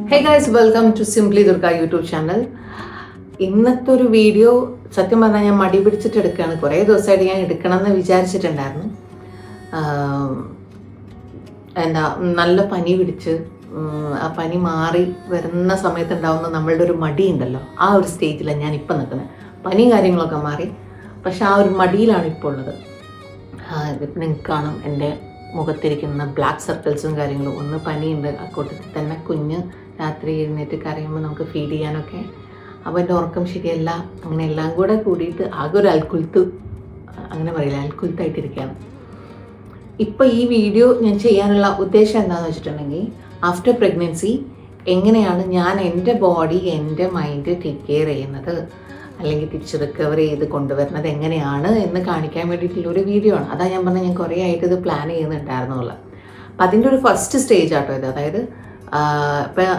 Hey guys, welcome to simply Durga YouTube channel. ഇന്നത്തെ ഒരു video സത്യം പറഞ്ഞാൽ ഞാൻ മടി പിടിച്ചിട്ട് എടുക്കുകയാണ്. കുറേ ദിവസമായിട്ട് ഞാൻ എടുക്കണമെന്ന് വിചാരിച്ചിട്ടുണ്ടായിരുന്നു. എന്താ നല്ല പനി പിടിച്ച് ആ പനി മാറി വരുന്ന സമയത്ത് ഉണ്ടാവുന്ന നമ്മളുടെ ഒരു മടി ഉണ്ടല്ലോ, ആ ഒരു സ്റ്റേജിലാണ് ഞാൻ ഇപ്പം നിൽക്കുന്നത്. പനിയും കാര്യങ്ങളൊക്കെ മാറി, പക്ഷെ ആ ഒരു മടിയിലാണ് ഇപ്പോൾ ഉള്ളത്. നിങ്ങൾക്ക് കാണാം എൻ്റെ മുഖത്തിരിക്കുന്ന ബ്ലാക്ക് സർക്കിൾസും കാര്യങ്ങളും. ഒന്ന് പനിയുണ്ട്, ആ കൂട്ടത്തിൽ തന്നെ കുഞ്ഞ് രാത്രി എഴുന്നേറ്റ് കരയുമ്പോൾ നമുക്ക് ഫീഡ് ചെയ്യാനൊക്കെ. അപ്പോൾ എൻ്റെ ഉറക്കം ശരിയല്ല, അങ്ങനെ എല്ലാം കൂടെ കൂടിയിട്ട് ആകെ ഒരു അൽക്കുലത്ത്, അങ്ങനെ പറയില്ല, അൽക്കുലത്തായിട്ടിരിക്കുകയാണ്. ഇപ്പോൾ ഈ വീഡിയോ ഞാൻ ചെയ്യാനുള്ള ഉദ്ദേശം എന്താണെന്ന് വെച്ചിട്ടുണ്ടെങ്കിൽ, ആഫ്റ്റർ പ്രഗ്നൻസി എങ്ങനെയാണ് ഞാൻ എൻ്റെ ബോഡി, എൻ്റെ മൈൻഡ് ടേക്ക് കെയർ ചെയ്യുന്നത്, അല്ലെങ്കിൽ തിരിച്ച് റിക്കവർ ചെയ്ത് കൊണ്ടുവരുന്നത് എങ്ങനെയാണ് എന്ന് കാണിക്കാൻ വേണ്ടിയിട്ടുള്ളൊരു വീഡിയോ ആണ്. അതാ ഞാൻ പറഞ്ഞത്, ഞാൻ കുറേ ആയിട്ട് ഇത് പ്ലാൻ ചെയ്യുന്നുണ്ടായിരുന്നുള്ളത്. അപ്പം അതിൻ്റെ ഒരു ഫസ്റ്റ് സ്റ്റേജ് ആട്ടോ ഇത്. അതായത് ഇപ്പം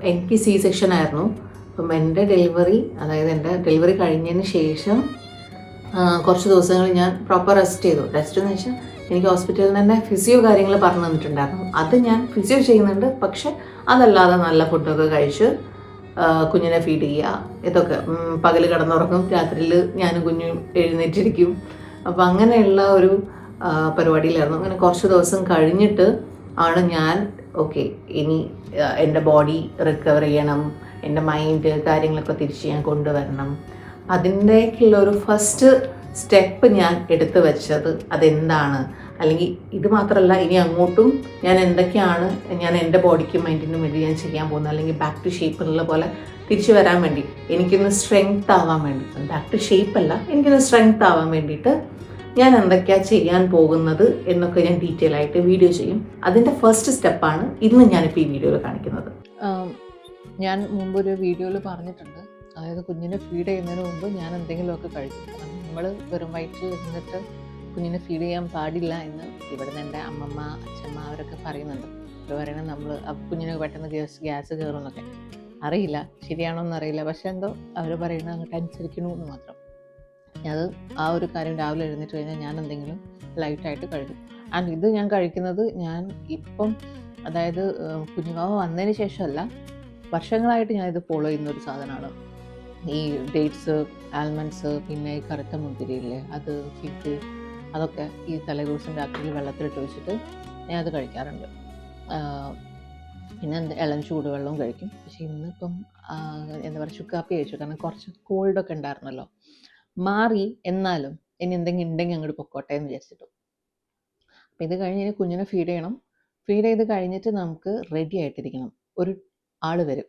എനിക്ക് സി സെക്ഷൻ ആയിരുന്നു. അപ്പം എൻ്റെ ഡെലിവറി, അതായത് എൻ്റെ ഡെലിവറി കഴിഞ്ഞതിന് ശേഷം കുറച്ച് ദിവസങ്ങൾ ഞാൻ പ്രോപ്പർ റെസ്റ്റ് ചെയ്തു. റെസ്റ്റ് എന്ന് വെച്ചാൽ എനിക്ക് ഹോസ്പിറ്റലിൽ തന്നെ ഫിസിയോ കാര്യങ്ങൾ പറഞ്ഞു തന്നിട്ടുണ്ടായിരുന്നു. അത് ഞാൻ ഫിസിയോ ചെയ്യുന്നുണ്ട്, പക്ഷെ അതല്ലാതെ നല്ല ഫുഡൊക്കെ കഴിച്ച് കുഞ്ഞിനെ ഫീഡ് ചെയ്യുക, ഇതൊക്കെ. പകൽ കിടന്നുറങ്ങും, രാത്രിയിൽ ഞാനും കുഞ്ഞും എഴുന്നേറ്റിരിക്കും. അപ്പോൾ അങ്ങനെയുള്ള ഒരു പരിപാടിയിലായിരുന്നു. അങ്ങനെ കുറച്ച് ദിവസം കഴിഞ്ഞിട്ട് ആണ് ഞാൻ ഓക്കെ, ഇനി എൻ്റെ ബോഡി റിക്കവർ ചെയ്യണം, എൻ്റെ മൈൻഡ് കാര്യങ്ങളൊക്കെ തിരിച്ച് ഞാൻ കൊണ്ടുവരണം. അതിൻ്റെയൊക്കെയുള്ള ഒരു ഫസ്റ്റ് സ്റ്റെപ്പ് ഞാൻ എടുത്തു വെച്ചത് അതെന്താണ്, അല്ലെങ്കിൽ ഇത് മാത്രമല്ല, ഇനി അങ്ങോട്ടും ഞാൻ എന്തൊക്കെയാണ് ഞാൻ എൻ്റെ ബോഡിക്കും മൈൻഡിനും വേണ്ടി ഞാൻ ചെയ്യാൻ പോകുന്നത്, അല്ലെങ്കിൽ ബാക്ക് ടു ഷേപ്പിലുള്ള പോലെ തിരിച്ചു വരാൻ വേണ്ടി, എനിക്കൊന്ന് സ്ട്രെങ്ത് ആവാൻ വേണ്ടി, ബാക്ക് ടു ഷേപ്പല്ല, എനിക്കൊന്ന് സ്ട്രെങ്ത് ആവാൻ വേണ്ടിയിട്ട് ഞാൻ എന്തൊക്കെയാണ് ചെയ്യാൻ പോകുന്നത് എന്നൊക്കെ ഞാൻ ഡീറ്റെയിൽ ആയിട്ട് വീഡിയോ ചെയ്യും. അതിൻ്റെ ഫസ്റ്റ് സ്റ്റെപ്പാണ് ഇന്ന് ഞാനിപ്പോൾ ഈ വീഡിയോയിൽ കാണിക്കുന്നത്. ഞാൻ മുമ്പൊരു വീഡിയോയിൽ പറഞ്ഞിട്ടുണ്ട്, അതായത് കുഞ്ഞിനെ ഫീഡ് ചെയ്യുന്നതിന് മുമ്പ് ഞാൻ എന്തെങ്കിലുമൊക്കെ കഴിക്കും. നമ്മൾ വെറും വയറ്റിൽ ഇരുന്നിട്ട് കുഞ്ഞിനെ ഫീഡ് ചെയ്യാൻ പാടില്ല എന്ന് ഇവിടെ നിന്ന് എൻ്റെ അമ്മമ്മ, അച്ഛമ്മ അവരൊക്കെ പറയുന്നുണ്ട്. അവർ പറയുന്നത് നമ്മൾ കുഞ്ഞിന് പെട്ടെന്ന് ഗ്യാസ് കയറും എന്നൊക്കെ. അറിയില്ല, ശരിയാണോ എന്നറിയില്ല, പക്ഷെ എന്തോ അവർ പറയുന്നത് അങ്ങോട്ട് അനുസരിക്കണമെന്ന് മാത്രം. അത് ആ ഒരു കാര്യം രാവിലെ എഴുന്നേറ്റ് കഴിഞ്ഞാൽ ഞാൻ എന്തെങ്കിലും ലൈറ്റായിട്ട് കഴിക്കും. ആൻഡ് ഇത് ഞാൻ കഴിക്കുന്നത് ഞാൻ ഇപ്പം, അതായത് കുഞ്ഞുമാവ് വന്നതിന് ശേഷമല്ല, വർഷങ്ങളായിട്ട് ഞാനിത് ഫോളോ ചെയ്യുന്ന ഒരു സാധനമാണ്. ഈ ഡേറ്റ്സ്, ആൽമണ്ട്സ്, പിന്നെ ഈ കറുത്ത മുന്തിരിയില്ലേ, അത്, ഫിഗ്, അതൊക്കെ ഈ തലേദിവസം രാത്രിയിൽ വെള്ളത്തിലിട്ട് വെച്ചിട്ട് ഞാൻ അത് കഴിക്കാറുണ്ട്. പിന്നെ ഇളം ചൂടുവെള്ളവും കഴിക്കും. പക്ഷേ ഇന്നിപ്പം എന്താ പറയുക, ചുക്കാപ്പി കഴിച്ചു. കാരണം കുറച്ച് കോൾഡൊക്കെ ഉണ്ടായിരുന്നല്ലോ, മാറി. എന്നാലും ഇനി എന്തെങ്കിലും ഉണ്ടെങ്കിൽ അങ്ങോട്ട് പൊക്കോട്ടെ എന്ന് വിചാരിച്ചിട്ടു. അപ്പം ഇത് കഴിഞ്ഞ് ഇനി കുഞ്ഞിനെ ഫീഡ് ചെയ്യണം. ഫീഡ് ചെയ്ത് കഴിഞ്ഞിട്ട് നമുക്ക് റെഡി ആയിട്ടിരിക്കണം. ഒരു ആൾ വരും.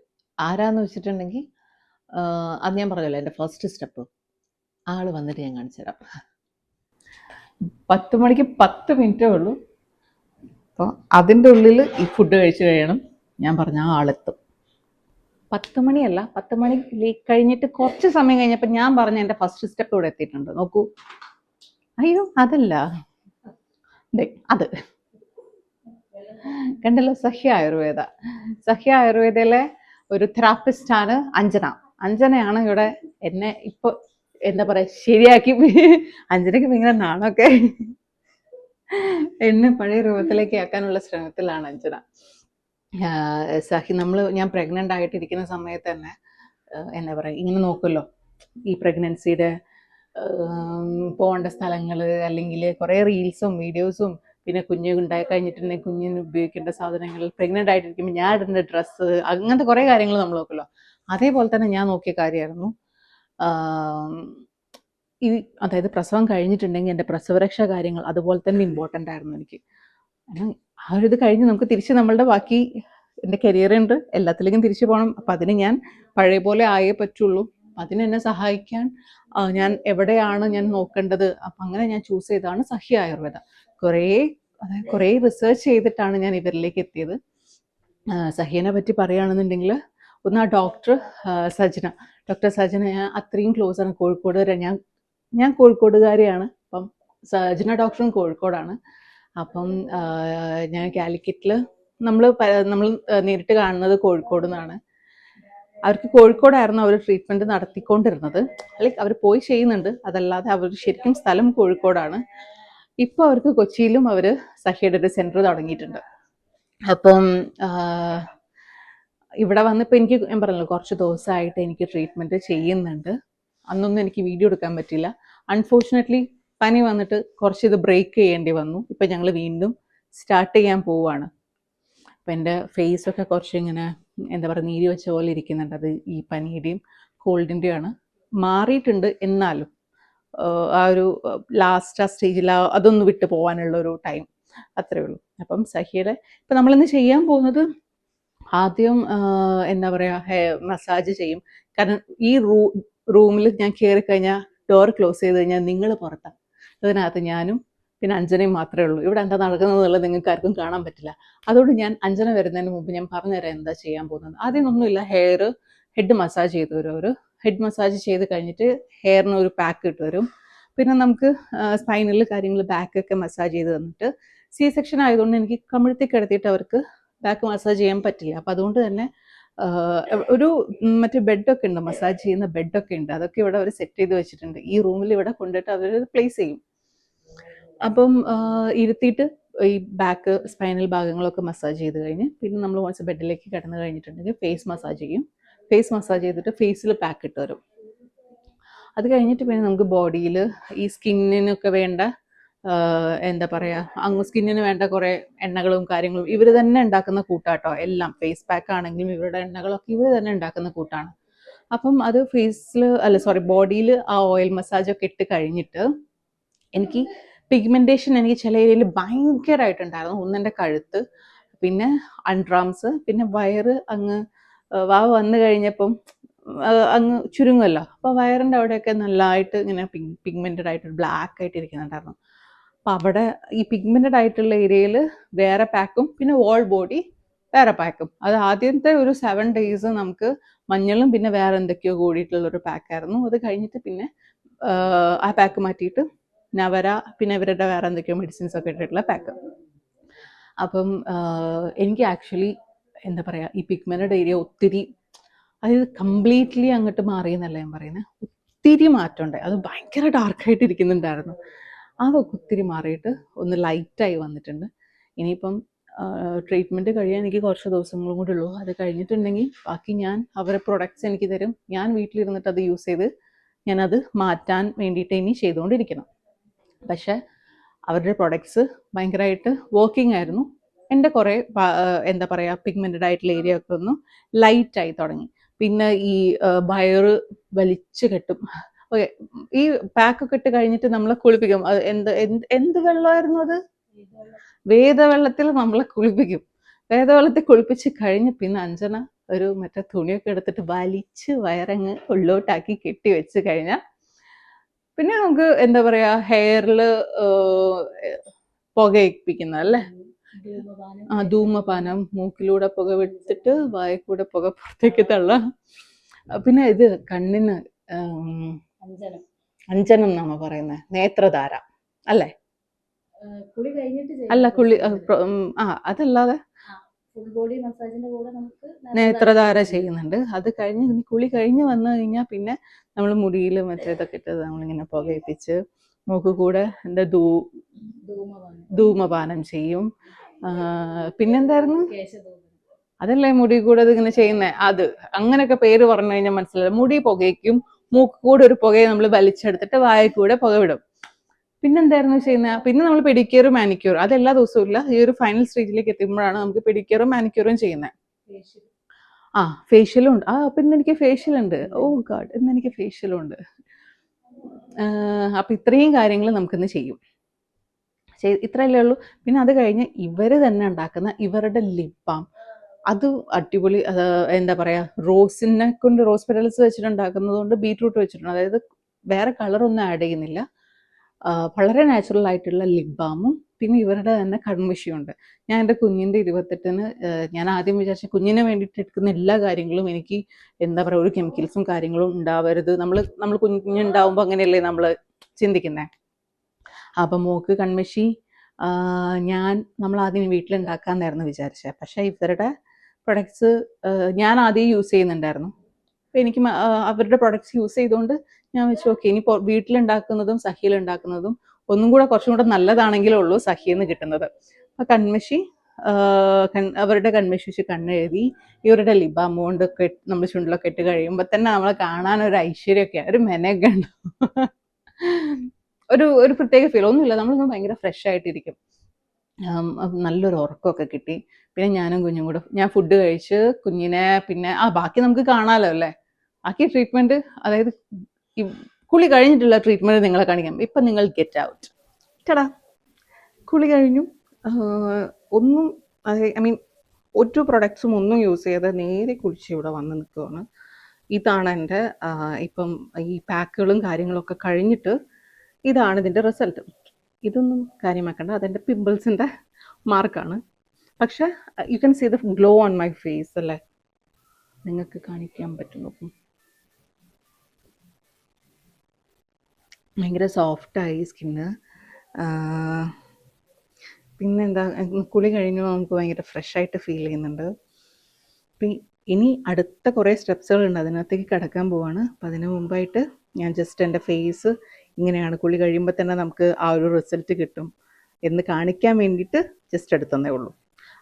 ആരാന്ന് വെച്ചിട്ടുണ്ടെങ്കിൽ, അത് ഞാൻ പറഞ്ഞല്ലോ, എൻ്റെ ഫസ്റ്റ് സ്റ്റെപ്പ്. ആൾ വന്നിട്ട് ഞാൻ കാണിച്ചു തരാം. 10 മണിക്ക് 10 മിനിറ്റേ ഉള്ളൂ. അപ്പോൾ അതിൻ്റെ ഉള്ളിൽ ഈ ഫുഡ് കഴിച്ച് കഴിയണം. ഞാൻ പറഞ്ഞ ആ ആളെത്തും. 10 മണിയല്ല, 10 മണി കഴിഞ്ഞിട്ട് കുറച്ച് സമയം കഴിഞ്ഞപ്പോൾ ഞാൻ പറഞ്ഞ എൻ്റെ ഫസ്റ്റ് സ്റ്റെപ്പ് ഇവിടെ എത്തിയിട്ടുണ്ട്. നോക്കൂ. അയ്യോ, അതല്ല, അത് കണ്ടല്ലോ, സഹ്യ ആയുർവേദ. സഹ്യ ആയുർവേദയിലെ ഒരു തെറാപ്പിസ്റ്റാണ് അഞ്ജന. അഞ്ജനയാണ് ഇവിടെ എന്നെ ഇപ്പോൾ എന്താ പറയുക ശരിയാക്കി. അഞ്ജനയ്ക്ക് ഭയങ്കര നാണമൊക്കെ, എന്നെ പഴയ രൂപത്തിലേക്ക് ആക്കാനുള്ള ശ്രമത്തിലാണ് അഞ്ജന. ഞാൻ പ്രഗ്നൻ്റ് ആയിട്ടിരിക്കുന്ന സമയത്ത് തന്നെ എന്താ പറയുക, ഇങ്ങനെ നോക്കുമല്ലോ, ഈ പ്രഗ്നൻസിയുടെ പോകേണ്ട സ്ഥലങ്ങൾ, അല്ലെങ്കിൽ കുറേ റീൽസും വീഡിയോസും, പിന്നെ കുഞ്ഞ് ഉണ്ടായി കഴിഞ്ഞിട്ടുണ്ടെങ്കിൽ കുഞ്ഞിന് ഉപയോഗിക്കേണ്ട സാധനങ്ങൾ, പ്രഗ്നൻ്റ് ആയിട്ടിരിക്കുമ്പോൾ ഞാൻ ഇടുന്ന ഡ്രസ്സ്, അങ്ങനത്തെ കുറേ കാര്യങ്ങൾ നമ്മൾ നോക്കുമല്ലോ. അതേപോലെ തന്നെ ഞാൻ നോക്കിയ കാര്യമായിരുന്നു ഈ, അതായത് പ്രസവം കഴിഞ്ഞിട്ടുണ്ടെങ്കിൽ എൻ്റെ പ്രസവരക്ഷാ കാര്യങ്ങൾ അതുപോലെ തന്നെ ഇമ്പോർട്ടൻ്റ് ആയിരുന്നു എനിക്ക്. കാരണം ആ ഒരു ഇത് കഴിഞ്ഞ് നമുക്ക് തിരിച്ച് നമ്മളുടെ ബാക്കി എൻ്റെ കരിയറുണ്ട്, എല്ലാത്തിലേക്കും തിരിച്ചു പോകണം. അപ്പം അതിന് ഞാൻ പഴയ പോലെ ആയേ പറ്റുള്ളൂ. അപ്പം അതിനെന്നെ സഹായിക്കാൻ ഞാൻ എവിടെയാണ് ഞാൻ നോക്കേണ്ടത്, അപ്പം അങ്ങനെ ഞാൻ ചൂസ് ചെയ്തതാണ് സഹ്യ ആയുർവേദ. കുറേ റിസർച്ച് ചെയ്തിട്ടാണ് ഞാൻ ഇവരിലേക്ക് എത്തിയത്. സഹ്യനെ പറ്റി പറയുകയാണെന്നുണ്ടെങ്കിൽ, ഒന്ന് ആ ഡോക്ടർ സജന ഞാൻ അത്രയും ക്ലോസ് ആണ്. കോഴിക്കോട് വരെ ഞാൻ കോഴിക്കോടുകാരിയാണ്. അപ്പം സജന ഡോക്ടറും കോഴിക്കോടാണ്. അപ്പം ഞാൻ കാലിക്കറ്റിൽ നമ്മൾ നേരിട്ട് കാണുന്നത് കോഴിക്കോട് നിന്നാണ്. അവർക്ക് കോഴിക്കോടായിരുന്നു അവർ ട്രീറ്റ്മെൻറ്റ് നടത്തിക്കൊണ്ടിരുന്നത്. അല്ലെങ്കിൽ അവർ പോയി ചെയ്യുന്നുണ്ട്, അതല്ലാതെ അവർ ശരിക്കും സ്ഥലം കോഴിക്കോടാണ്. ഇപ്പോൾ അവർക്ക് കൊച്ചിയിലും അവർ സഹ്യയുടെ ഒരു സെൻറ്റർ തുടങ്ങിയിട്ടുണ്ട്. അപ്പം ഇവിടെ വന്നിപ്പോൾ എനിക്ക് ഞാൻ പറഞ്ഞല്ലോ കുറച്ച് ദിവസമായിട്ട് എനിക്ക് ട്രീറ്റ്മെൻറ്റ് ചെയ്യുന്നുണ്ട്. അന്നൊന്നും എനിക്ക് വീഡിയോ എടുക്കാൻ പറ്റില്ല. അൺഫോർച്ചുനേറ്റ്ലി പനി വന്നിട്ട് കുറച്ച് ഇത് ബ്രേക്ക് ചെയ്യേണ്ടി വന്നു. ഇപ്പം ഞങ്ങൾ വീണ്ടും സ്റ്റാർട്ട് ചെയ്യാൻ പോവുകയാണ്. അപ്പം എൻ്റെ ഫേസൊക്കെ കുറച്ച് ഇങ്ങനെ എന്താ പറയുക നീര് വെച്ച പോലെ ഇരിക്കുന്നുണ്ട്. അത് ഈ പനിയുടെയും കോൾഡിൻ്റെയാണ്. മാറിയിട്ടുണ്ട്, എന്നാലും ആ ഒരു ലാസ്റ്റ് ആ സ്റ്റേജിൽ അതൊന്ന് വിട്ട് പോകാനുള്ള ഒരു ടൈം അത്രയേ ഉള്ളൂ. അപ്പം സഹിയുടെ ഇപ്പം നമ്മളിന്ന് ചെയ്യാൻ പോകുന്നത് ആദ്യം എന്താ പറയുക മസാജ് ചെയ്യും. കാരണം ഈ റൂമിൽ ഞാൻ കയറി കഴിഞ്ഞാൽ ഡോർ ക്ലോസ് ചെയ്ത് കഴിഞ്ഞാൽ നിങ്ങൾ പുറത്താണ്, അതിനകത്ത് ഞാനും പിന്നെ അഞ്ജനയും മാത്രമേ ഉള്ളൂ. ഇവിടെ എന്താ നടക്കുന്നത് എന്നുള്ളത് നിങ്ങൾക്ക് ആർക്കും കാണാൻ പറ്റില്ല. അതുകൊണ്ട് ഞാൻ അഞ്ജന വരുന്നതിന് മുമ്പ് ഞാൻ പറഞ്ഞുതരാം എന്താ ചെയ്യാൻ പോകുന്നത്. ആദ്യം ഒന്നുമില്ല, ഹെഡ് മസാജ് ചെയ്ത് തരും. ഒരു ഹെഡ് മസാജ് ചെയ്ത് കഴിഞ്ഞിട്ട് ഹെയറിന് ഒരു പാക്ക് ഇട്ട് തരും. പിന്നെ നമുക്ക് സ്പൈനൽ കാര്യങ്ങൾ ബാക്കൊക്കെ മസാജ് ചെയ്ത് തന്നിട്ട്, സി സെക്ഷൻ ആയതുകൊണ്ട് എനിക്ക് കമിഴ്ത്തി കിടത്തിയിട്ട് അവർക്ക് ബാക്ക് മസാജ് ചെയ്യാൻ പറ്റില്ല. അപ്പം അതുകൊണ്ട് തന്നെ ഒരു മറ്റേ ബെഡൊക്കെ ഉണ്ട്, മസാജ് ചെയ്യുന്ന ബെഡൊക്കെ ഉണ്ട്. അതൊക്കെ ഇവിടെ അവർ സെറ്റ് ചെയ്ത് വെച്ചിട്ടുണ്ട്. ഈ റൂമിൽ ഇവിടെ കൊണ്ടിട്ട് അവർ പ്ലേസ് ചെയ്യും. അപ്പം ഇരുത്തിയിട്ട് ഈ ബാക്ക് സ്പൈനൽ ഭാഗങ്ങളൊക്കെ മസാജ് ചെയ്ത് കഴിഞ്ഞ് പിന്നെ നമ്മൾ കുറച്ച് ബെഡിലേക്ക് കിടന്നു കഴിഞ്ഞിട്ടുണ്ടെങ്കിൽ ഫേസ് മസാജ് ചെയ്യും. ഫേസ് മസാജ് ചെയ്തിട്ട് ഫേസിൽ പാക്ക് ഇട്ട് തരും. അത് കഴിഞ്ഞിട്ട് പിന്നെ നമുക്ക് ബോഡിയിൽ ഈ സ്കിന്നിനൊക്കെ വേണ്ട എന്താ പറയുക, അങ്ങ് സ്കിന്നിന് വേണ്ട കുറേ എണ്ണകളും കാര്യങ്ങളും ഇവർ തന്നെ ഉണ്ടാക്കുന്ന കൂട്ടാട്ടോ. എല്ലാം ഫേസ് പാക്ക് ആണെങ്കിലും ഇവരുടെ എണ്ണകളൊക്കെ ഇവർ തന്നെ ഉണ്ടാക്കുന്ന കൂട്ടാണ്. അപ്പം അത് ബോഡിയിൽ ആ ഓയിൽ മസാജൊക്കെ ഇട്ട് കഴിഞ്ഞിട്ട് എനിക്ക് പിഗ്മെൻറ്റേഷൻ എനിക്ക് ചില ഏരിയയിൽ ഭയങ്കരമായിട്ടുണ്ടായിരുന്നു. ഒന്നെൻ്റെ കഴുത്ത്, പിന്നെ അൺഡ്രാംസ്, പിന്നെ വയറ് അങ്ങ് വാവ് വന്നു കഴിഞ്ഞപ്പം അങ്ങ് ചുരുങ്ങുമല്ലോ. അപ്പോൾ വയറിൻ്റെ അവിടെയൊക്കെ നല്ലതായിട്ട് ഇങ്ങനെ പിഗ്മെൻറ്റഡ് ആയിട്ട് ബ്ലാക്ക് ആയിട്ട് ഇരിക്കുന്നുണ്ടായിരുന്നു. അപ്പോൾ അവിടെ ഈ പിഗ്മെൻറ്റഡ് ആയിട്ടുള്ള ഏരിയയിൽ വേറെ പാക്കും പിന്നെ ഓൾ ബോഡി വേറെ പാക്കും. അത് ആദ്യത്തെ ഒരു 7 days നമുക്ക് മഞ്ഞളും പിന്നെ വേറെ എന്തൊക്കെയോ കൂടിയിട്ടുള്ളൊരു പാക്കായിരുന്നു. അത് കഴിഞ്ഞിട്ട് പിന്നെ ആ പാക്ക് മാറ്റിയിട്ട് നവര പിന്നെ ഇവരുടെ വേറെ എന്തൊക്കെയോ മെഡിസിൻസ് ഒക്കെ ഇട്ടിട്ടുള്ള പാക്ക്. അപ്പം എനിക്ക് ആക്ച്വലി എന്താ പറയുക, ഈ പിഗ്മെൻറ്റഡ് ഏരിയ ഒത്തിരി, അതായത് കംപ്ലീറ്റ്ലി അങ്ങോട്ട് മാറിയെന്നല്ല ഞാൻ പറയുന്നത്, ഒത്തിരി മാറ്റമുണ്ട്. അത് ഭയങ്കര ഡാർക്കായിട്ട് ഇരിക്കുന്നുണ്ടായിരുന്നു. അതൊക്കെ ഒത്തിരി മാറിയിട്ട് ഒന്ന് ലൈറ്റായി വന്നിട്ടുണ്ട്. ഇനിയിപ്പം ട്രീറ്റ്മെൻറ്റ് കഴിയാൻ എനിക്ക് കുറച്ച് ദിവസങ്ങളും കൂടെ ഉള്ളൂ. അത് കഴിഞ്ഞിട്ടുണ്ടെങ്കിൽ ബാക്കി അവരെ പ്രൊഡക്ട്സ് എനിക്ക് തരും. ഞാൻ വീട്ടിലിരുന്നിട്ട് അത് യൂസ് ചെയ്ത് ഞാനത് മാറ്റാൻ വേണ്ടിയിട്ട് ഇനി ചെയ്തുകൊണ്ടിരിക്കണം. പക്ഷേ അവരുടെ പ്രൊഡക്ട്സ് ഭയങ്കരമായിട്ട് വർക്കിംഗ് ആയിരുന്നു. എൻ്റെ കുറേ എന്താ പറയുക പിഗ്മെൻറ്റഡ് ആയിട്ടുള്ള ഏരിയ ഒക്കെ ഒന്ന് ലൈറ്റായി തുടങ്ങി. പിന്നെ ഈ വയറ് വലിച്ചു കെട്ടും. ഓക്കെ, ഈ പാക്കൊക്കെ ഇട്ട് കഴിഞ്ഞിട്ട് നമ്മളെ കുളിപ്പിക്കും. അത് എന്ത് വെള്ളമായിരുന്നു അത്? വേദവെള്ളത്തിൽ നമ്മളെ കുളിപ്പിക്കും. വേദവെള്ളത്തിൽ കുളിപ്പിച്ച് കഴിഞ്ഞ് പിന്നെ അഞ്ജന ഒരു മറ്റേ തുണിയൊക്കെ എടുത്തിട്ട് വലിച്ച് വയറങ്ങ് ഉള്ളോട്ടാക്കി കെട്ടി വെച്ച് കഴിഞ്ഞാൽ പിന്നെ നമുക്ക് എന്താ പറയാ ഹെയറിൽ പുകയിപ്പിക്കുന്ന അല്ലേ, ധൂമപാനം, മൂക്കിലൂടെ പുക വിട്ടിട്ട് വായക്കൂടെ പുക പുറത്തേക്ക് തള്ളാം. പിന്നെ ഇത് കണ്ണിന് അഞ്ജനം എന്നാണ് പറയുന്നത്, നേത്രധാര അല്ലേ? അല്ല അതല്ലാതെ നേത്രധാര ചെയ്യുന്നുണ്ട്. അത് കഴിഞ്ഞ് കുളി കഴിഞ്ഞ് വന്നു കഴിഞ്ഞാൽ പിന്നെ നമ്മൾ മുടിയിൽ മറ്റേതൊക്കെ ഇട്ടത് നമ്മളിങ്ങനെ പുകയിപ്പിച്ച് മൂക്ക് കൂടെ എന്താ ധൂമപാനം ചെയ്യും. പിന്നെന്തായിരുന്നു, അതല്ലേ മുടി കൂടെ അതിങ്ങനെ ചെയ്യുന്നത്. അത് അങ്ങനെയൊക്കെ പേര് പറഞ്ഞു കഴിഞ്ഞാൽ മനസ്സിലായി. മുടി പുകയ്ക്കും, മൂക്ക് കൂടെ ഒരു പുകയെ നമ്മൾ വലിച്ചെടുത്തിട്ട് വായ കൂടെ പുക വിടും. പിന്നെന്തായിരുന്നു ചെയ്യുന്നത്? പിന്നെ നമ്മൾ പെഡിക്യൂറും മാനിക്യൂറും, അതെല്ലാ ദിവസവും ഇല്ല, ഈ ഒരു ഫൈനൽ സ്റ്റേജിലേക്ക് എത്തുമ്പോഴാണ് നമുക്ക് പെഡിക്യൂറും മാനിക്യൂറും ചെയ്യുന്നത്. ഫേഷ്യലും ഉണ്ട്. അപ്പൊ ഇന്ന് എനിക്ക് ഫേഷ്യൽ ഉണ്ട്. ഓ ഗാഡ്, ഇന്ന് എനിക്ക് ഫേഷ്യലും ഉണ്ട്. അപ്പൊ ഇത്രയും കാര്യങ്ങൾ നമുക്കിന്ന് ചെയ്യും. ഇത്രയല്ലേ ഉള്ളൂ. പിന്നെ അത് കഴിഞ്ഞ് ഇവര് തന്നെ ഉണ്ടാക്കുന്ന ഇവരുടെ ലിപ് ബാം, അത് അടിപൊളി. എന്താ പറയാ, റോസിനെ കൊണ്ട് റോസ് പെറ്റൽസ് വെച്ചിട്ട് ഉണ്ടാക്കുന്നത് കൊണ്ട് ബീറ്റ്റൂട്ട് വെച്ചിട്ടുണ്ട്. അതായത് വേറെ കളറൊന്നും ആഡ് ചെയ്യുന്നില്ല. വളരെ നാച്ചുറൽ ആയിട്ടുള്ള ലിപ് ബാമും പിന്നെ ഇവരുടെ തന്നെ കൺമഷിയുണ്ട്. ഞാൻ എൻ്റെ കുഞ്ഞിൻ്റെ 28-ന് ഞാൻ ആദ്യം വിചാരിച്ച കുഞ്ഞിന് വേണ്ടിയിട്ട് എടുക്കുന്ന എല്ലാ കാര്യങ്ങളും എനിക്ക് എന്താ പറയുക ഒരു കെമിക്കൽസും കാര്യങ്ങളും ഉണ്ടാവരുത്. നമ്മൾ കുഞ്ഞുണ്ടാവുമ്പോൾ അങ്ങനെയല്ലേ നമ്മൾ ചിന്തിക്കുന്നത്. അപ്പം മോക്ക് കൺമഷി നമ്മൾ ആദ്യം വീട്ടിലുണ്ടാക്കാമെന്നായിരുന്നു വിചാരിച്ചത്. പക്ഷേ ഇവരുടെ പ്രൊഡക്ട്സ് ഞാൻ ആദ്യം യൂസ് ചെയ്യുന്നുണ്ടായിരുന്നു. അപ്പോൾ എനിക്ക് അവരുടെ പ്രൊഡക്ട്സ് യൂസ് ചെയ്തുകൊണ്ട് ഞാൻ വെച്ചു ഓക്കെ, ഇനി വീട്ടിലുണ്ടാക്കുന്നതും സഹിയിലുണ്ടാക്കുന്നതും ഒന്നും കൂടെ കുറച്ചും കൂടെ നല്ലതാണെങ്കിലേ ഉള്ളൂ സഹിന്ന് കിട്ടുന്നത്. അപ്പോൾ കൺമഷി അവരുടെ കൺമശിച്ച് കണ്ണെഴുതി ഇവരുടെ ലിബാം കൊണ്ട് നമ്മൾ ചുണ്ടിലൊക്കെ ഇട്ട് കഴിയുമ്പോൾ തന്നെ നമ്മളെ കാണാനൊരു ഐശ്വര്യമൊക്കെ ഒരു മെനയൊക്കെ ഉണ്ടാവും. ഒരു പ്രത്യേക ഫീൽ ഒന്നുമില്ല, നമ്മളൊന്ന് ഭയങ്കര ഫ്രഷ് ആയിട്ടിരിക്കും. നല്ലൊരു ഉറക്കമൊക്കെ കിട്ടി. പിന്നെ ഞാനും കുഞ്ഞും കൂടെ ഞാൻ ഫുഡ് കഴിച്ച് കുഞ്ഞിനെ പിന്നെ ബാക്കി നമുക്ക് കാണാമല്ലോ അല്ലേ. ബാക്കി ട്രീറ്റ്മെൻറ്റ്, അതായത് ഈ കുളി കഴിഞ്ഞിട്ടുള്ള ട്രീറ്റ്മെൻറ്റ് നിങ്ങളെ കാണിക്കാം. ഇപ്പം നിങ്ങൾ ഗെറ്റ് ഔട്ട്. ചേട്ടാ കുളി കഴിഞ്ഞു, ഒന്നും ഐ മീൻ ഒരു പ്രൊഡക്ട്സും ഒന്നും യൂസ് ചെയ്ത് നേരെ കുളിച്ച് ഇവിടെ വന്ന് നിൽക്കുകയാണ്. ഇതാണ് എൻ്റെ ഇപ്പം ഈ പാക്കുകളും കാര്യങ്ങളൊക്കെ കഴിഞ്ഞിട്ട് ഇതാണ് ഇതിൻ്റെ റിസൾട്ട്. ഇതൊന്നും കാര്യമാക്കണ്ട, അതെൻ്റെ പിമ്പിൾസിൻ്റെ മാർക്കാണ്. പക്ഷെ you can see the glow on my face അല്ലേ, നിങ്ങൾക്ക് കാണിക്കാൻ പറ്റുന്നു. ഭയങ്കര സോഫ്റ്റായി സ്കിന്ന്. പിന്നെന്താ, കുളി കഴിഞ്ഞു നമുക്ക് ഭയങ്കര ഫ്രഷായിട്ട് ഫീൽ ചെയ്യുന്നുണ്ട്. ഇനി അടുത്ത കുറേ സ്റ്റെപ്സുകളുണ്ട്, അതിനകത്തേക്ക് കിടക്കാൻ പോവാണ്. അപ്പം അതിന് മുമ്പായിട്ട് ഞാൻ ജസ്റ്റ് എൻ്റെ ഫേസ് ഇങ്ങനെയാണ്, കുളി കഴിയുമ്പോൾ തന്നെ നമുക്ക് ആ ഒരു റിസൾട്ട് കിട്ടും എന്ന് കാണിക്കാൻ വേണ്ടിയിട്ട് ജസ്റ്റ് എടുത്തതേ ഉള്ളൂ.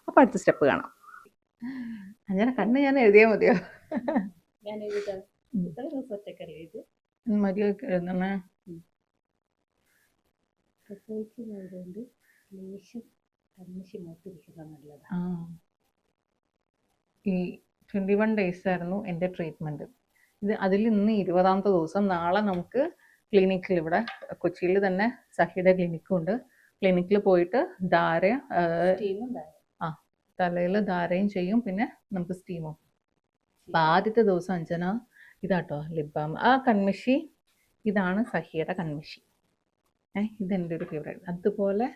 അപ്പോൾ അടുത്ത സ്റ്റെപ്പ് കാണാം. അങ്ങനെ കണ്ണ് ഞാൻ എഴുതിയാൽ മതിയോ? ഞാൻ എഴുതാം. മതിയൊക്കെ എഴുതണേ. പ്രസവിക്കുന്നതുകൊണ്ട് ലേശം കണ്ണിശി മൂത്തിരിക്കുന്നത് നല്ലതാണ്. ഈ 21 days ആയിരുന്നു എൻ്റെ ട്രീറ്റ്മെൻറ്റ്. അതിൽ ഇന്ന് 20ാമത്തെ ദിവസം. നാളെ നമുക്ക് ക്ലിനിക്കിൽ, ഇവിടെ കൊച്ചിയിൽ തന്നെ സഹിയുടെ ക്ലിനിക്കുണ്ട്. ക്ലിനിക്കിൽ പോയിട്ട് തലയിൽ ധാരയും ചെയ്യും, പിന്നെ നമുക്ക് സ്റ്റീമും. അപ്പം ആദ്യത്തെ ദിവസം അഞ്ജന ഇതാട്ടോ ലിപ് ബാം. ആ കൺമഷി ഇതാണ് സഹിയുടെ കൺമഷി. ഇതെൻ്റെ ഒരു ഫേവറേറ്റ്. അതുപോലെ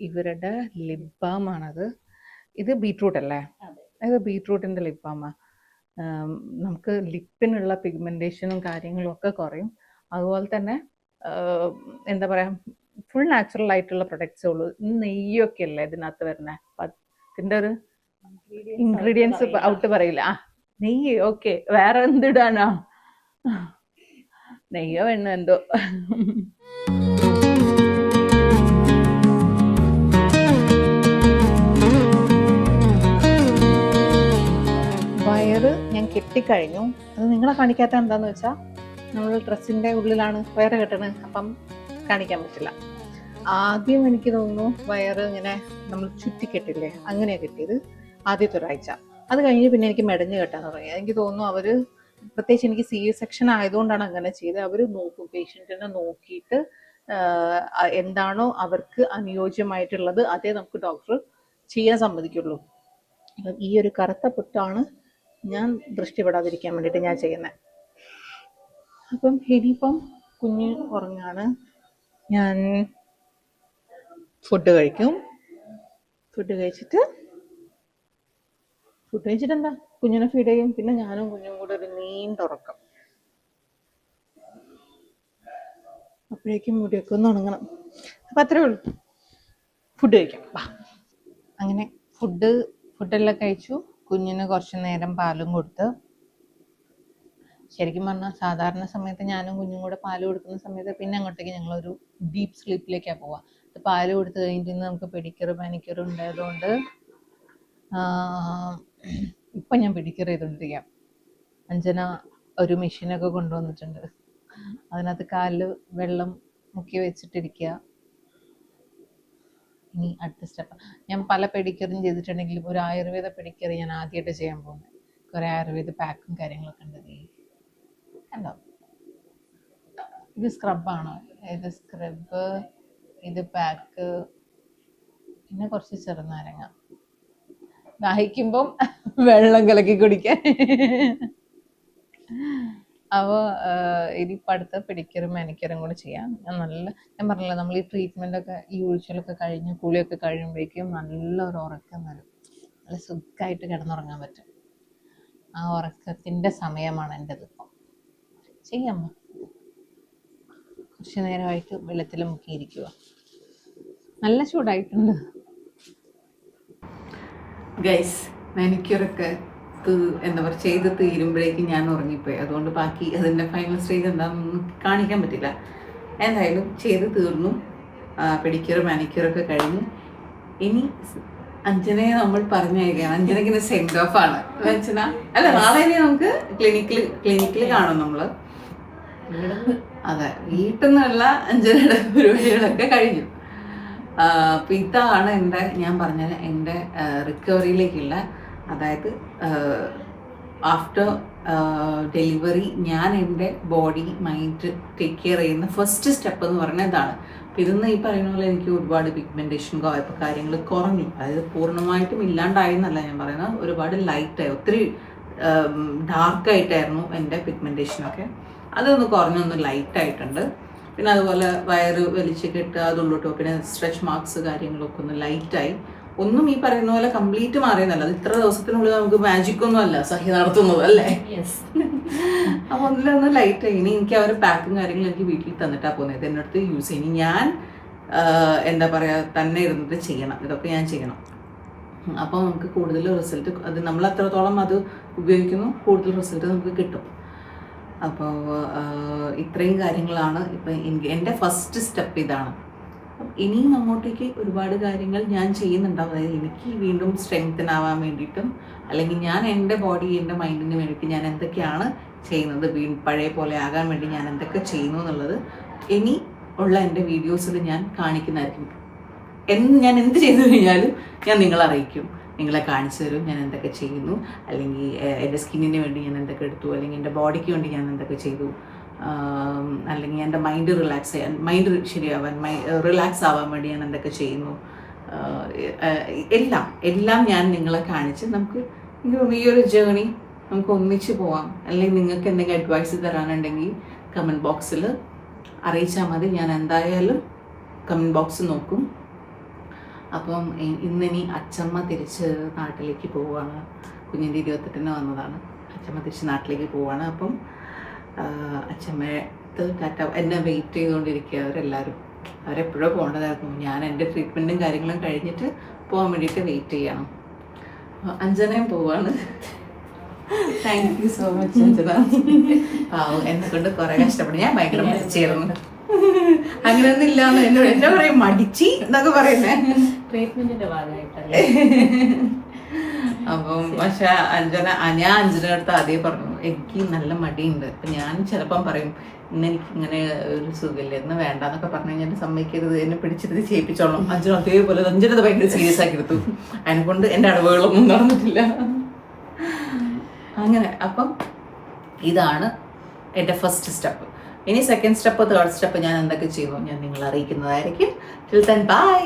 ഇവരുടെ ലിപ് ബാമാണത്. ഇത് ബീട്രൂട്ട് അല്ലേ? ഇത് ബീട്രൂട്ടിൻ്റെ ലിപ് ബാമാണ്. നമുക്ക് ലിപ്പിനുള്ള പിഗ്മെൻറ്റേഷനും കാര്യങ്ങളും ഒക്കെ കുറയും. അതുപോലെ തന്നെ എന്താ പറയുക, ഫുൾ നാച്ചുറൽ ആയിട്ടുള്ള പ്രൊഡക്ട്സേ ഉള്ളൂ. നെയ്യൊക്കെ അല്ലേ ഇതിനകത്ത് വരുന്നത്. അപ്പം ഇതിൻ്റെ ഒരു ഇൻഗ്രീഡിയൻസ് ഔട്ട് പറയില്ല. നെയ്യ് ഓക്കെ, വേറെ എന്തിടാനോ, നെയ്യോ എണ്ണ എന്തോ. വയറ് ഞാൻ കെട്ടിക്കഴിഞ്ഞു. അത് നിങ്ങളെ കാണിക്കാത്ത എന്താന്ന് വെച്ചാൽ നമ്മൾ ഡ്രസ്സിൻ്റെ ഉള്ളിലാണ് വയറ് കെട്ടണത്, അപ്പം കാണിക്കാൻ പറ്റില്ല. ആദ്യം എനിക്ക് തോന്നുന്നു വയറ് ഇങ്ങനെ നമ്മൾ ചുറ്റിക്കെട്ടില്ലേ, അങ്ങനെയാണ് കെട്ടിയത് ആദ്യത്തെ ഒരാഴ്ച. അത് കഴിഞ്ഞ് പിന്നെ എനിക്ക് മെടഞ്ഞ് കെട്ടാൻ തുടങ്ങി. എനിക്ക് തോന്നുന്നു അവർ, പ്രത്യേകിച്ച് എനിക്ക് സെക്ഷൻ ആയതുകൊണ്ടാണ് അങ്ങനെ ചെയ്തത്. അവർ നോക്കും, പേഷ്യൻറ്റിനെ നോക്കിയിട്ട് എന്താണോ അവർക്ക് അനുയോജ്യമായിട്ടുള്ളത് അതേ നമുക്ക് ഡോക്ടർ ചെയ്യാൻ സമ്മതിക്കുള്ളൂ. ഈ ഒരു കറുത്ത പൊട്ടാണ് ഞാൻ ദൃഷ്ടിപ്പെടാതിരിക്കാൻ വേണ്ടിയിട്ട് ഞാൻ ചെയ്യുന്നത്. അപ്പം ഇനിയിപ്പം കുഞ്ഞ് ഉറങ്ങാണ്. ഞാൻ ഫുഡ് കഴിക്കും. ഫുഡ് കഴിച്ചിട്ട് എന്താ കുഞ്ഞിനെ ഫീഡ് ചെയ്യും. പിന്നെ ഞാനും കുഞ്ഞും കൂടെ ഒരു നീണ്ട ഉറക്കം. അപ്പോഴേക്കും മുടിയൊക്കെ ഒന്ന് ഉണങ്ങണം. അപ്പം അത്രേ ഉള്ളൂ. ഫുഡ് കഴിക്കാം. അങ്ങനെ ഫുഡെല്ലാം കഴിച്ചു. കുഞ്ഞിന് കുറച്ച് നേരം പാലും കൊടുത്ത്, ശരിക്കും പറഞ്ഞാൽ സാധാരണ സമയത്ത് ഞാനും കുഞ്ഞും കൂടെ പാല് കൊടുക്കുന്ന സമയത്ത് പിന്നെ അങ്ങോട്ടേക്ക് ഞങ്ങളൊരു ഡീപ്പ് സ്ലീപ്പിലേക്കാണ് പോവുക. പാല് കൊടുത്ത് കഴിഞ്ഞിട്ട് നമുക്ക് പെഡിക്യൂർ മാനിക്യൂർ ഉണ്ടായതുകൊണ്ട് ഇപ്പം ഞാൻ പെഡിക്യൂർ ചെയ്തുകൊണ്ടിരിക്കാം. അഞ്ജന ഒരു മെഷീനൊക്കെ കൊണ്ടുവന്നിട്ടുണ്ട്. അതിനകത്ത് കാലിൽ വെള്ളം മുക്കി വെച്ചിട്ടിരിക്കുക. ഇനി അടുത്ത സ്റ്റെപ്പ്, ഞാൻ പല പെഡിക്യൂറും ചെയ്തിട്ടുണ്ടെങ്കിലും ഒരു ആയുർവേദ പെഡിക്യൂർ ഞാൻ ആദ്യമായിട്ട് ചെയ്യാൻ പോകുന്നത്. കുറേ ആയുർവേദ പാക്കും കാര്യങ്ങളൊക്കെ ഉണ്ട്. കണ്ടോ, ഇത് സ്ക്രബാണോ? ഇത് സ്ക്രബ്, ഇത് പാക്ക്, പിന്നെ കുറച്ച് ചെറുനാരങ്ങ. ദാഹിക്കുമ്പം വെള്ളം കലക്കി കുടിക്കാൻ. അപ്പോൾ ഇനിയിപ്പോൾ അടുത്ത പെഡിക്യൂറും മാനിക്യൂറും കൂടെ ചെയ്യാം. ഞാൻ പറഞ്ഞില്ല, നമ്മൾ ഈ ട്രീറ്റ്മെൻറ്റൊക്കെ ഈ ഒഴിച്ചിലൊക്കെ കഴിഞ്ഞ് കുളിയൊക്കെ കഴിയുമ്പോഴേക്കും നല്ലൊരു ഉറക്കം വരും. നല്ല സുഖമായിട്ട് കിടന്നുറങ്ങാൻ പറ്റും. ആ ഉറക്കത്തിൻ്റെ സമയമാണ് എൻ്റെത്. ഇപ്പം ചെയ്യാം. കുറച്ച് നേരമായിട്ട് വെള്ളത്തിൽ മുക്കിയിരിക്കുക. നല്ല ചൂടായിട്ടുണ്ട്. ഗൈസ്, മാനിക്യൂറൊക്കെ എന്താ പറയുക ചെയ്ത് തീരുമ്പോഴേക്കും ഞാൻ ഉറങ്ങിപ്പോയി. അതുകൊണ്ട് ബാക്കി അതിൻ്റെ ഫൈനൽ സ്റ്റേജ് എന്താണെന്നൊന്നും കാണിക്കാൻ പറ്റില്ല. എന്തായാലും ചെയ്ത് തീർന്നു. പെഡിക്യൂർ മാനിക്യൂറൊക്കെ കഴിഞ്ഞ് ഇനി അഞ്ജനെ നമ്മൾ പറഞ്ഞയക്കുകയാണ്. അഞ്ജനക്കിന് സെൻഡ് ഓഫ് ആണ് അഞ്ജന. അല്ല, നാളെ ഇനി നമുക്ക് ക്ലിനിക്കിൽ കാണും നമ്മള്. അതെ, വീട്ടിൽ നിന്നുള്ള അഞ്ജനയുടെ പരിപാടികളൊക്കെ കഴിഞ്ഞു. അപ്പൊ ഇതാണ് ഞാൻ പറഞ്ഞ എൻ്റെ റിക്കവറിയിലേക്കുള്ള, അതായത് ആഫ്റ്റർ ഡെലിവറി ഞാൻ എൻ്റെ ബോഡി മൈൻഡ് ടേക്ക് കെയർ ചെയ്യുന്ന ഫസ്റ്റ് സ്റ്റെപ്പ് എന്ന് പറഞ്ഞാൽ ഇതാണ്. അപ്പം ഇതൊന്നും ഈ പറയുന്ന പോലെ എനിക്ക് ഒരുപാട് പിഗ്മെൻറ്റേഷൻ കാര്യങ്ങൾ കുറഞ്ഞു. അതായത് പൂർണ്ണമായിട്ടും ഇല്ലാണ്ടായി എന്നല്ല ഞാൻ പറയുന്നത്, ഒരുപാട് ലൈറ്റായി, ഒത്തിരി ഡാർക്കായിട്ടായിരുന്നു എൻ്റെ പിഗ്മെൻറ്റേഷനൊക്കെ. അതൊന്ന് കുറഞ്ഞൊന്ന് ലൈറ്റായിട്ടുണ്ട്. പിന്നെ അതുപോലെ വയറ് വലിച്ച് കെട്ടുക, അതുള്ളൂട്ടോ, പിന്നെ സ്ട്രെച്ച് മാർക്സ് കാര്യങ്ങളൊക്കെ ഒന്ന് ലൈറ്റായി. ഒന്നും ഈ പറയുന്ന പോലെ കംപ്ലീറ്റ് മാറിയെന്നല്ല, അത് ഇത്ര ദിവസത്തിനുള്ളിൽ നമുക്ക് മാജിക് ഒന്നും അല്ല സഹി നടത്തുന്നത് അല്ലേ. അപ്പൊ ഒന്നിലൊന്ന് ലൈറ്റായി. ഇനി എനിക്ക് അവർ പാക്കും കാര്യങ്ങളും എനിക്ക് വീട്ടിൽ തന്നിട്ടാണ് പോകുന്നത്, എൻ്റെ അടുത്ത് യൂസ് ചെയ്യും. ഇനി ഞാൻ എന്താ പറയുക, തന്നെ ഇരുന്നിട്ട് ചെയ്യണം, ഇതൊക്കെ ഞാൻ ചെയ്യണം. അപ്പോൾ നമുക്ക് കൂടുതൽ റിസൾട്ട്, അത് നമ്മൾ അത്രത്തോളം അത് ഉപയോഗിക്കുന്നു, കൂടുതൽ റിസൾട്ട് നമുക്ക് കിട്ടും. അപ്പോൾ ഇത്രയും കാര്യങ്ങളാണ് ഇപ്പം എൻ്റെ ഫസ്റ്റ് സ്റ്റെപ്പ് ഇതാണ്. ഇനിയും അങ്ങോട്ടേക്ക് ഒരുപാട് കാര്യങ്ങൾ ഞാൻ ചെയ്യുന്നുണ്ടാവും. അതായത് എനിക്ക് വീണ്ടും സ്ട്രെങ്തൻ ആവാൻ വേണ്ടിയിട്ടും, അല്ലെങ്കിൽ ഞാൻ എൻ്റെ ബോഡി എൻ്റെ മൈൻഡിന് വേണ്ടിയിട്ട് ഞാൻ എന്തൊക്കെയാണ് ചെയ്യുന്നത്, പഴയ പോലെ ആകാൻ വേണ്ടി ഞാൻ എന്തൊക്കെ ചെയ്യുന്നു എന്നുള്ളത് ഇനി ഉള്ള എൻ്റെ വീഡിയോസിൽ ഞാൻ കാണിക്കുന്നതായിരിക്കും. ഞാൻ എന്ത് ചെയ്തു കഴിഞ്ഞാലും ഞാൻ നിങ്ങളെ അറിയിക്കും, നിങ്ങളെ കാണിച്ചു തരും ഞാൻ എന്തൊക്കെ ചെയ്യുന്നു, അല്ലെങ്കിൽ എൻ്റെ സ്കിന്നിന് വേണ്ടി ഞാൻ എന്തൊക്കെ എടുത്തു, അല്ലെങ്കിൽ എൻ്റെ ബോഡിക്ക് വേണ്ടി ഞാൻ എന്തൊക്കെ ചെയ്തു, അല്ലെങ്കിൽ എൻ്റെ മൈൻഡ് റിലാക്സ് ചെയ്യാൻ, മൈൻഡ് ശരിയാവാൻ, റിലാക്സ് ആവാൻ വേണ്ടി ഞാൻ എന്തൊക്കെ ചെയ്യുന്നു, എല്ലാം ഞാൻ നിങ്ങളെ കാണിച്ച് നമുക്ക് ഈ ഒരു ജേണി നമുക്ക് ഒന്നിച്ച് പോവാം. അല്ലെങ്കിൽ നിങ്ങൾക്ക് എന്തെങ്കിലും അഡ്വൈസ് തരാനുണ്ടെങ്കിൽ കമൻറ്റ് ബോക്സിൽ അറിയിച്ചാൽ മതി. ഞാൻ എന്തായാലും കമൻറ്റ് ബോക്സ് നോക്കും. അപ്പം ഇന്നിനി അച്ചമ്മ തിരിച്ച് നാട്ടിലേക്ക് പോവുകയാണ്. കുഞ്ഞിൻ്റെ 28-ന് വന്നതാണ്. അച്ചമ്മ തിരിച്ച് നാട്ടിലേക്ക് പോവുകയാണ്. അപ്പം അച്ചമ്മയുടെ ടാറ്റ എന്നെ വെയിറ്റ് ചെയ്തുകൊണ്ടിരിക്കുക അവരെല്ലാവരും. അവരെപ്പോഴോ പോകേണ്ടതായിരുന്നു. ഞാൻ എൻ്റെ ട്രീറ്റ്മെൻറ്റും കാര്യങ്ങളും കഴിഞ്ഞിട്ട് പോകാൻ വേണ്ടിയിട്ട് വെയിറ്റ് ചെയ്യണം. അഞ്ജനയും പോവാണ്. Thank you so much Anjana. പാവം, എന്നെ കൊണ്ട് കുറെ കഷ്ടപ്പെട്ടു. ഞാൻ ഭയങ്കര മടിച്ചായിരുന്നു. അങ്ങനെയൊന്നും ഇല്ലാന്ന് എന്നെ പറയും, മടിച്ചി എന്നൊക്കെ പറയുന്നേ ട്രീറ്റ്മെന്റിന്റെ ഭാഗമായിട്ടല്ലേ. അപ്പം പക്ഷെ ഞാൻ അഞ്ജനയുടെ അടുത്ത് ആദ്യം പറഞ്ഞു, എനിക്ക് നല്ല മടിയുണ്ട്. അപ്പം ഞാൻ ചിലപ്പം പറയും, ഇന്നെനിക്ക് ഇങ്ങനെ ഒരു സുഖമില്ല, ഇന്ന് വേണ്ടെന്നൊക്കെ പറഞ്ഞു കഴിഞ്ഞാൽ സമ്മതിക്കരുത്, എന്നെ പിടിച്ചിട്ട് ചെയ്യിപ്പിച്ചോളാം. അഞ്ജന അതേപോലെ അഞ്ജനത് ഭയങ്കര സീരിയസ് ആക്കി എടുത്തു. അതിനെക്കൊണ്ട് എൻ്റെ അടവുകളൊന്നും നടന്നിട്ടില്ല. അങ്ങനെ അപ്പം ഇതാണ് എൻ്റെ ഫസ്റ്റ് സ്റ്റെപ്പ്. ഇനി സെക്കൻഡ് സ്റ്റെപ്പ്, തേർഡ് സ്റ്റെപ്പ് ഞാൻ എന്തൊക്കെ ചെയ്യുമോ ഞാൻ നിങ്ങളെ അറിയിക്കുന്നതായിരിക്കും. Till then bye.